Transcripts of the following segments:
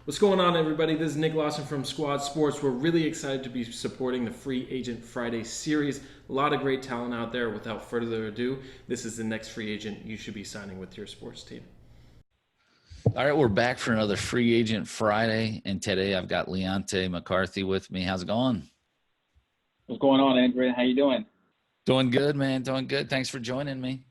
What's going on, everybody? This is Nick Lawson from Squad Sports. We're really excited to be supporting the Free Agent Friday series. A lot of great talent out there. Without further ado, this is the next free agent you should be signing with your sports team. All right, we're back for another Free Agent Friday, and today I've got Leonty McCarthy with me. How's it going? What's going on, Andrew? How you doing? Doing good, man. Doing good. Thanks for joining me.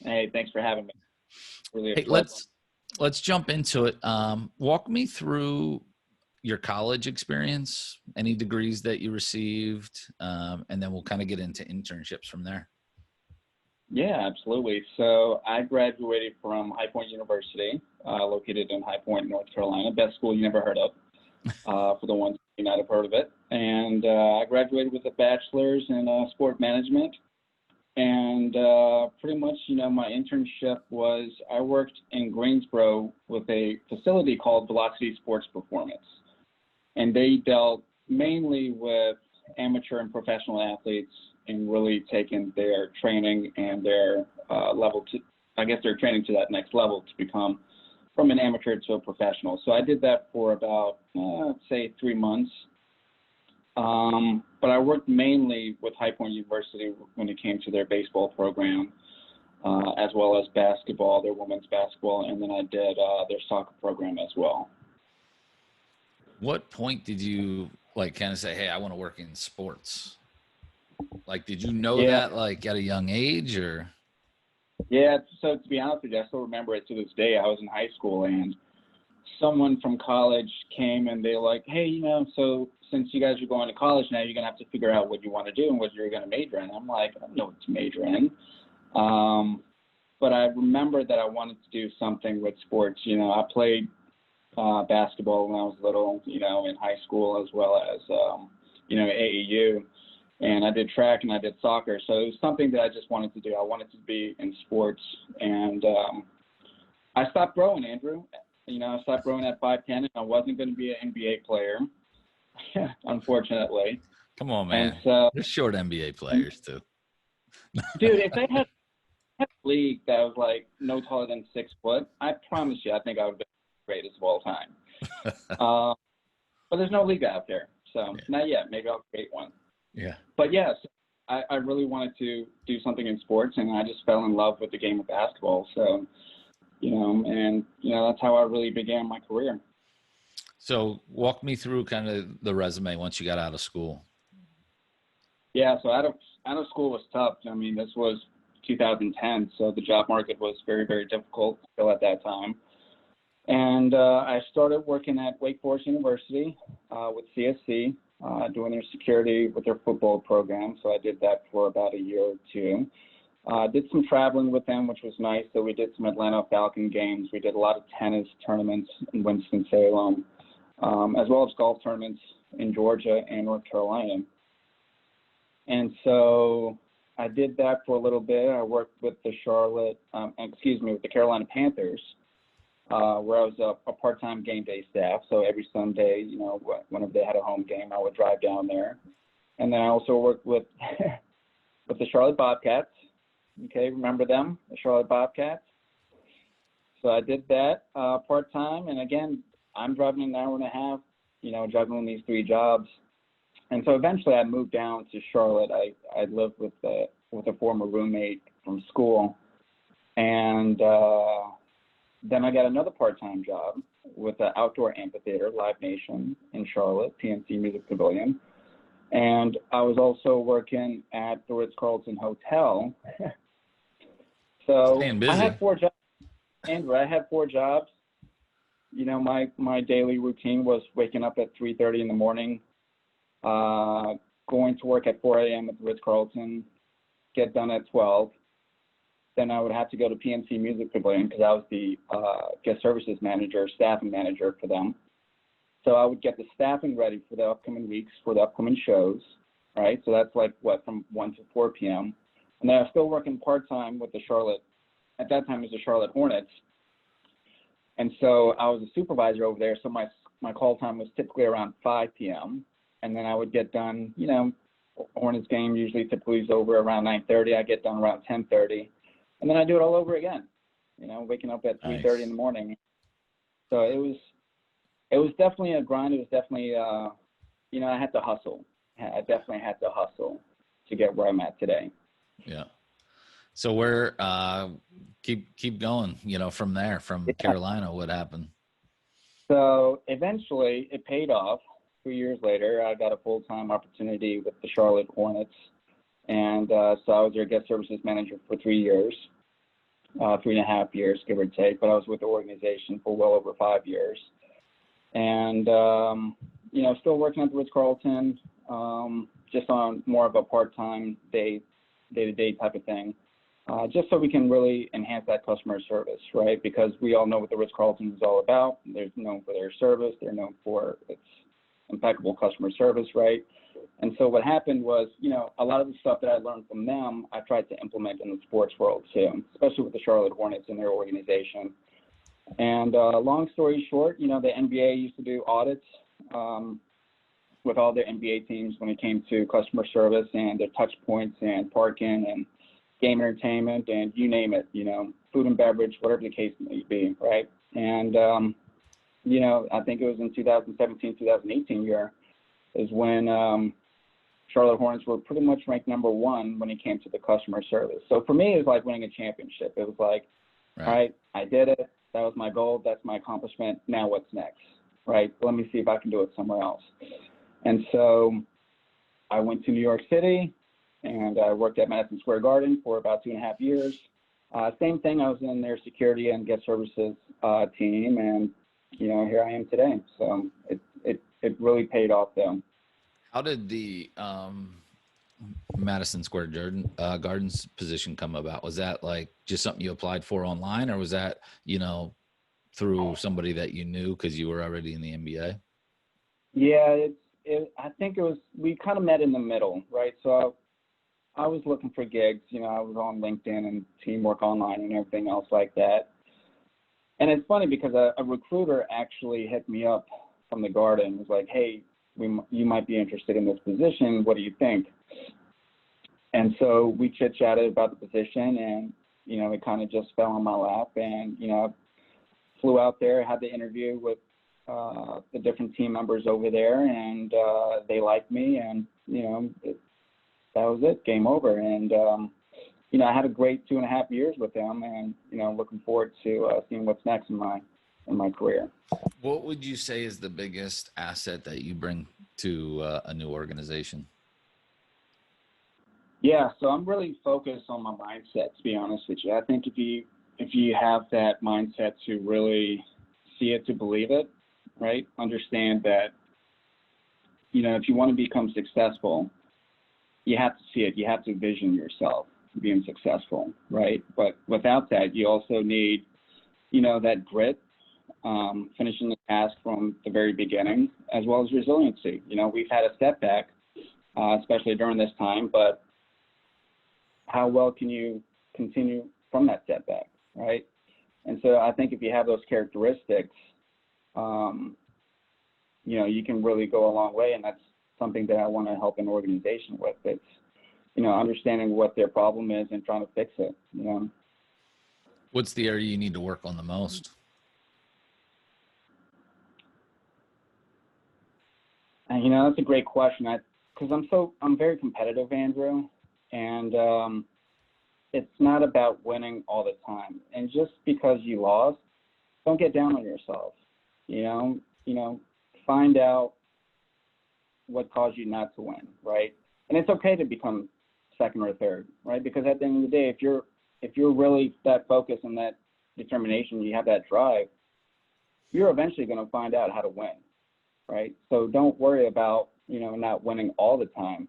Hey, thanks for having me. Really Hey, let's jump into it. Walk me through your college experience, any degrees that you received, and then we'll kind of get into internships from there. Yeah, absolutely. So I graduated from High Point University, located in High Point, North Carolina. Best school you never heard of, for the ones you might have heard of it. And I graduated with a bachelor's in sport management. And pretty much, my internship was I worked in Greensboro with a facility called Velocity Sports Performance. And they dealt mainly with amateur and professional athletes and really taking their training and their their training to that next level to become from an amateur to a professional. So I did that for about, say 3 months. But I worked mainly with High Point University when it came to their baseball program, as well as basketball, their women's basketball, and then I did their soccer program as well. What point did you kind of say, hey, I want to work in sports? Did you know that at a young age or? Yeah, so to be honest with you, I still remember it to this day. I was in high school and someone from college came and they were like, hey, so since you guys are going to college now, you're going to have to figure out what you want to do and what you're going to major in. I'm like, I don't know what to major in. But I remember that I wanted to do something with sports. I played basketball when I was little, in high school as well as, AAU. And I did track and I did soccer. So it was something that I just wanted to do. I wanted to be in sports. And I stopped growing, Andrew. I stopped growing at 5'10", and I wasn't going to be an NBA player, unfortunately. Come on, man. And so, there's short NBA players, too. Dude, if they had a league that was no taller than 6 foot, I promise you, I think I would be the greatest of all time. But there's no league out there. So Not yet. Maybe I'll create one. Yeah. But yes, I really wanted to do something in sports, and I just fell in love with the game of basketball. So, that's how I really began my career. So walk me through kind of the resume once you got out of school. Yeah, so out of school was tough. I mean, this was 2010, so the job market was very, very difficult still at that time. And I started working at Wake Forest University with CSC. Doing their security with their football program. So I did that for about a year or two. Did some traveling with them, which was nice. So we did some Atlanta Falcon games. We did a lot of tennis tournaments in Winston-Salem, as well as golf tournaments in Georgia and North Carolina. And so I did that for a little bit. I worked with the with the Carolina Panthers, where I was a part-time game day staff. So every Sunday, whenever they had a home game, I would drive down there. And then I also worked with with the Charlotte Bobcats. Okay, remember them, the Charlotte Bobcats? So I did that part-time. And again, I'm driving an hour and a half, juggling these 3 jobs. And so eventually I moved down to Charlotte. I lived with a former roommate from school. And then I got another part-time job with the outdoor amphitheater, Live Nation in Charlotte, PNC Music Pavilion. And I was also working at the Ritz Carlton Hotel. So Staying busy. I had 4 jobs. Andrew, I had 4 jobs. My daily routine was waking up at 3:30 in the morning, going to work at 4 a.m. at the Ritz Carlton, get done at 12. Then I would have to go to PNC Music Pavilion because I was the guest services manager, staffing manager for them. So I would get the staffing ready for the upcoming weeks, for the upcoming shows, right? So that's from 1 to 4 p.m. And then I was still working part-time with at that time it was the Charlotte Hornets. And so I was a supervisor over there. So my call time was typically around 5 p.m. And then I would get done, Hornets game usually typically is over around 9:30. I get done around 10:30. And then I do it all over again, waking up at 3:30 in the morning. So it was it was definitely a grind. It was definitely, I had to hustle. I definitely had to hustle to get where I'm at today. Yeah. So where, keep going, from there, from Carolina, what happened? So eventually it paid off. 3 years later, I got a full-time opportunity with the Charlotte Hornets. And so I was their guest services manager for 3 years, 3.5 years, give or take. But I was with the organization for well over 5 years. And, still working at the Ritz Carlton, just on more of a part-time day-to-day type of thing, just so we can really enhance that customer service, right? Because we all know what the Ritz Carlton is all about. They're known for their service. They're known for its impeccable customer service, right? And so what happened was, a lot of the stuff that I learned from them, I tried to implement in the sports world too, especially with the Charlotte Hornets and their organization. And long story short, the NBA used to do audits with all their NBA teams when it came to customer service and their touch points and parking and game entertainment and you name it, food and beverage, whatever the case may be, right? And, I think it was in 2017, 2018 year is when Charlotte Hornets were pretty much ranked number one when it came to the customer service. So for me, it was like winning a championship. It was like, all right, I did it. That was my goal. That's my accomplishment. Now what's next, right? Let me see if I can do it somewhere else. And so I went to New York City and I worked at Madison Square Garden for about 2.5 years. Same thing. I was in their security and guest services team, and here I am today. So it really paid off though. How did the Madison Square Gardens position come about? Was that like just something you applied for online, or was that, through somebody that you knew because you were already in the NBA? Yeah, I think it was, we kind of met in the middle, right? So I was looking for gigs, I was on LinkedIn and Teamwork Online and everything else like that. And it's funny because a recruiter actually hit me up from the Garden, was like, hey, you might be interested in this position. What do you think? And so we chit-chatted about the position, and, it kind of just fell on my lap. And, I flew out there, had the interview with the different team members over there, and they liked me, and, that was it, game over. And, I had a great 2.5 years with them, and, looking forward to seeing what's next in my career. What would you say is the biggest asset that you bring to a new organization? Yeah, so I'm really focused on my mindset, to be honest with you. I think if you have that mindset to really see it to believe it, right? Understand that, if you want to become successful, you have to see it. You have to vision yourself being successful, right? But without that, you also need, that grit, finishing the task from the very beginning, as well as resiliency. We've had a setback, especially during this time, but how well can you continue from that setback, right? And so I think if you have those characteristics, you can really go a long way, and that's something that I want to help an organization with. It's, understanding what their problem is and trying to fix it, What's the area you need to work on the most? And, that's a great question. Because I'm very competitive, Andrew, and it's not about winning all the time. And just because you lost, don't get down on yourself. Find out what caused you not to win, right? And it's okay to become second or third, right? Because at the end of the day, if you're really that focused and that determination, you have that drive, you're eventually going to find out how to win, right? So don't worry about, not winning all the time.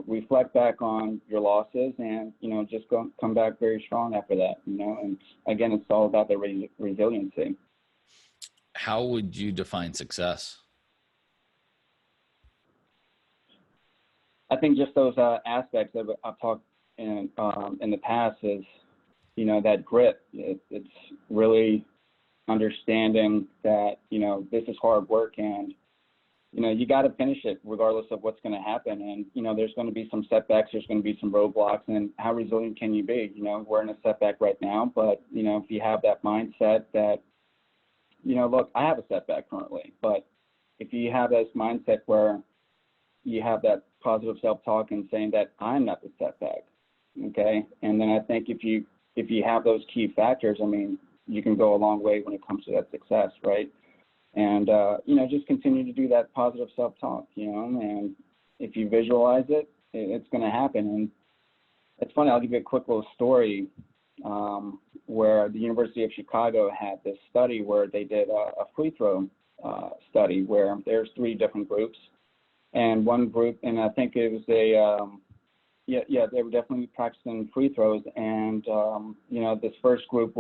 Reflect back on your losses and, just come back very strong after that, and again, it's all about the resiliency. How would you define success? I think just those aspects that I've talked in the past is, that grit. It's really understanding that, this is hard work, and, you got to finish it regardless of what's going to happen. And, there's going to be some setbacks, there's going to be some roadblocks, and how resilient can you be? We're in a setback right now, but, if you have that mindset that, look, I have a setback currently, but if you have this mindset where you have that positive self-talk and saying that I'm not the setback, okay? And then I think if you have those key factors, I mean, you can go a long way when it comes to that success, right? And, just continue to do that positive self-talk, and if you visualize it, it's going to happen. And it's funny, I'll give you a quick little story where the University of Chicago had this study where they did a free throw study where there's 3 different groups. And one group, and I think it was they were definitely practicing free throws. And, this first group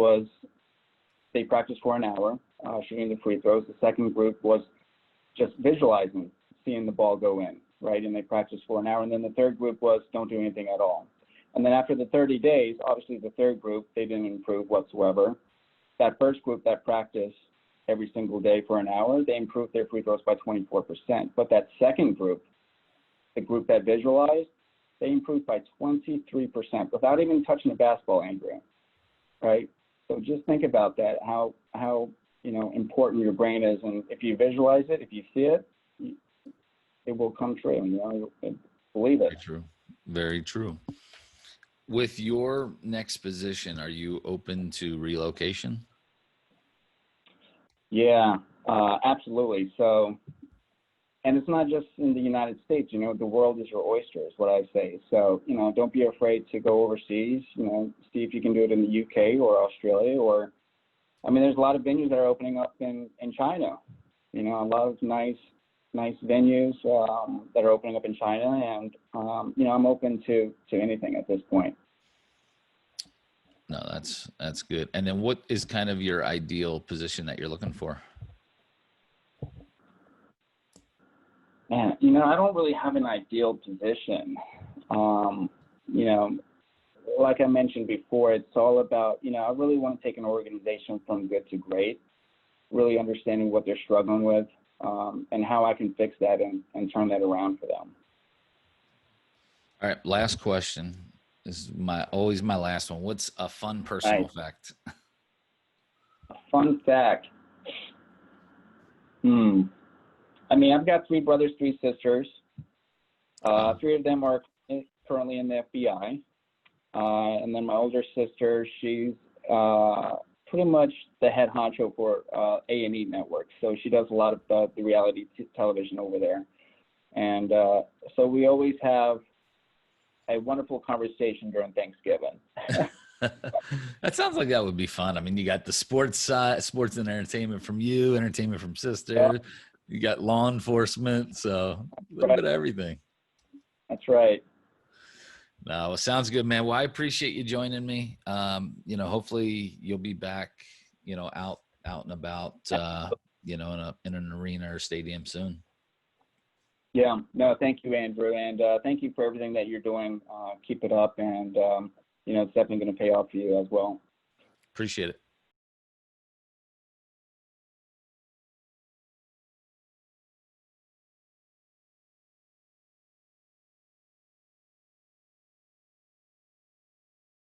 they practiced for an hour shooting the free throws. The second group was just visualizing, seeing the ball go in, right? And they practiced for an hour. And then the third group was don't do anything at all. And then after the 30 days, obviously the third group, they didn't improve whatsoever. That first group that practiced every single day for an hour, they improved their free throws by 24%. But that second group, the group that visualized, they improved by 23% without even touching the basketball, Andrew, right? So just think about that, how important your brain is. And if you visualize it, if you see it, it will come true. Believe it. Very true. Very true. With your next position, are you open to relocation? Yeah, absolutely. So, and it's not just in the United States, the world is your oyster is what I say. So, don't be afraid to go overseas, see if you can do it in the UK or Australia there's a lot of venues that are opening up in China, a lot of nice venues that are opening up in China. And, I'm open to anything at this point. No, that's good. And then what is kind of your ideal position that you're looking for? Man, I don't really have an ideal position. Like I mentioned before, it's all about, I really want to take an organization from good to great, really understanding what they're struggling with, and how I can fix that and turn that around for them. All right, last question. This is always my last one. What's a fun personal fact? A fun fact. I've got 3 brothers, 3 sisters. 3 of them are currently in the FBI. And then my older sister, she's pretty much the head honcho for A&E Network. So she does a lot of the reality television over there. And so we always have a wonderful conversation during Thanksgiving. That sounds like that would be fun. You got the sports side, sports and entertainment from you, entertainment from sister. Yeah. You got law enforcement, so a little bit of everything. That's right. No, it sounds good, man. Well, I appreciate you joining me. Hopefully you'll be back, out and about, in an arena or stadium soon. Yeah, no, thank you, Andrew. And thank you for everything that you're doing. Keep it up. And, it's definitely going to pay off for you as well. Appreciate it.